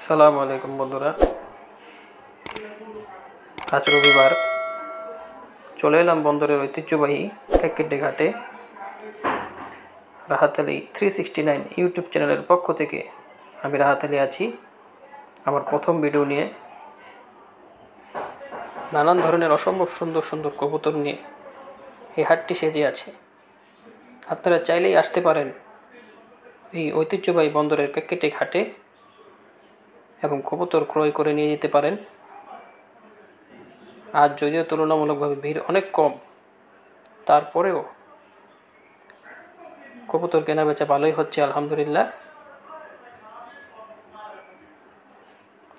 আসসালামু আলাইকুম বন্ধুরা। আজ রবিবার চলে এলাম বন্দরের ঐতিহ্যবাহী কাঁকড়াটি ঘাটে। রাহাত আলী 369 ইউটিউব চ্যানেলের পক্ষ থেকে আমি রাহাত আলী আছি আমার প্রথম ভিডিও নিয়ে। নানান ধরনের অসম্ভব সুন্দর সুন্দর কবুতর নিয়ে এই হাটটি সেজে আছে। আপনারা চাইলেই আসতে পারেন এই ঐতিহ্যবাহী বন্দরের কাঁকড়াটি ঘাটে এবং কবুতর ক্রয় করে নিয়ে যেতে পারেন। আজ যদিও তুলনামূলকভাবে ভিড় অনেক কম, তারপরেও কবুতর কেনা বেচা ভালোই হচ্ছে আলহামদুলিল্লাহ।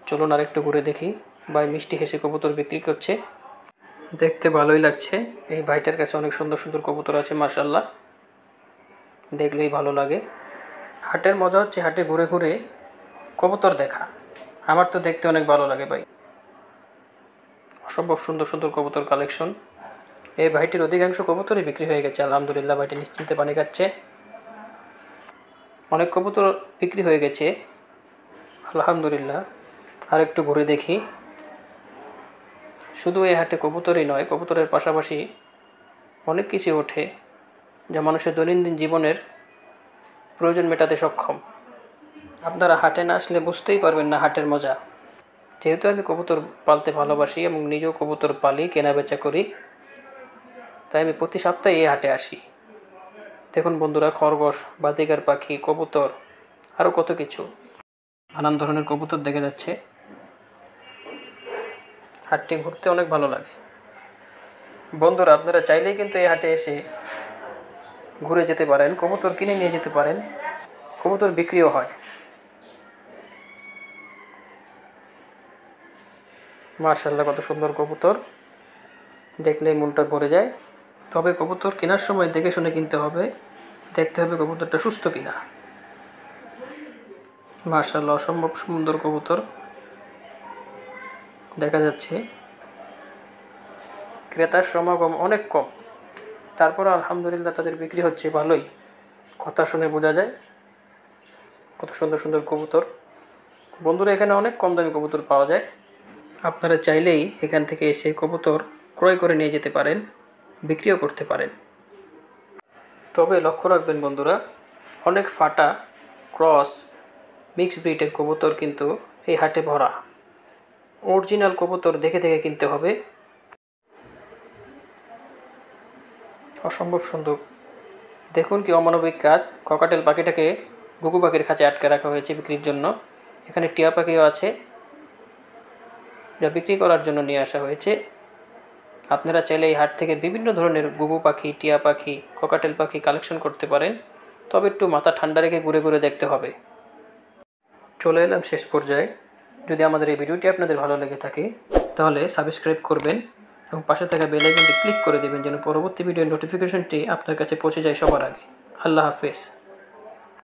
চলুন আর একটু ঘুরে দেখি। ভাই মিষ্টি হেসে কবুতর বিক্রি করছে, দেখতে ভালোই লাগছে। এই ভাইটার কাছে অনেক সুন্দর সুন্দর কবুতর আছে মাশাআল্লাহ, দেখলেই ভালো লাগে। হাটের মজা হচ্ছে হাটে ঘুরে ঘুরে কবুতর দেখা। আমার তো দেখতে অনেক ভালো লাগে ভাই, অসম্ভব সুন্দর সুন্দর কবুতর কালেকশন। এই ভাইটির অধিকাংশ কবুতরই বিক্রি হয়ে গেছে আলহামদুলিল্লাহ। ভাইটি নিশ্চিন্তে পানি খাচ্ছে, অনেক কবুতর বিক্রি হয়ে গেছে আলহামদুলিল্লাহ। আর একটু ঘুরে দেখি। শুধু এই হাটে কবুতরই নয়, কবুতরের পাশাপাশি অনেক কিছু ওঠে যা মানুষের দৈনন্দিন জীবনের প্রয়োজন মেটাতে সক্ষম। আপনারা হাটে না আসলে বুঝতেই পারবেন না হাটের মজা। যেহেতু আমি কবুতর পালতে ভালোবাসি এবং নিজেও কবুতর পালি, কেনা বেচা করি, তাই আমি প্রতি সপ্তাহে এই হাটে আসি। দেখুন বন্ধুরা, খরগোশ, বাজিগার পাখি, কবুতর, আরও কত কিছু, নানান ধরনের কবুতর দেখা যাচ্ছে। হাটটি ঘুরতে অনেক ভালো লাগে বন্ধুরা। আপনারা চাইলেই কিন্তু এই হাটে এসে ঘুরে যেতে পারেন, কবুতর কিনে নিয়ে যেতে পারেন, কবুতর বিক্রিও হয়। মাশাআল্লাহ, কত সুন্দর কবুতর, দেখলেই মনটা ভরে যায়। তবে কবুতর কেনার সময় দেখে শুনে কিনতে হবে, দেখতে হবে কবুতরটা সুস্থ কিনা। মাশাআল্লাহ, অসম্ভব সুন্দর কবুতর দেখা যাচ্ছে। ক্রেতার সমাগম অনেক কম, তারপর আলহামদুলিল্লাহ তাদের বিক্রি হচ্ছে ভালোই। কথা শুনে বোঝা যায় কত সুন্দর সুন্দর কবুতর। বন্ধুরা, এখানে অনেক কম দামি কবুতর পাওয়া যায়। আপনারা চাইলেই এখান থেকে এসে কবুতর ক্রয় করে নিয়ে যেতে পারেন, বিক্রিও করতে পারেন। তবে লক্ষ্য রাখবেন বন্ধুরা, অনেক ফাটা, ক্রস, মিক্স ব্রিডের কবুতর কিন্তু এই হাটে ভরা। অরিজিনাল কবুতর দেখে দেখে কিনতে হবে। অসম্ভব সুন্দর, দেখুন কি অমানবিক কাজ। ককাটেল পাখিটাকে ঘুঘু পাখির খাঁচে আটকে রাখা হয়েছে বিক্রির জন্য। এখানে টিয়া পাখিও আছে যা বিক্রি করার জন্য নিয়ে আসা হয়েছে। আপনারা চাইলে এই হাট থেকে বিভিন্ন ধরনের ঘুঘু পাখি, টিয়া পাখি, ককাটেল পাখি কালেকশন করতে পারেন। তবে একটু মাথা ঠান্ডা রেখে ঘুরে ঘুরে দেখতে হবে। চলে এলাম শেষ পর্যায়ে। যদি আমাদের এই ভিডিওটি আপনাদের ভালো লেগে থাকে তাহলে সাবস্ক্রাইব করবেন এবং পাশে থাকা বেল আইকনটি ক্লিক করে দেবেন যেন পরবর্তী ভিডিওর নোটিফিকেশনটি আপনার কাছে পৌঁছে যায় সবার আগে। আল্লাহ হাফেজ।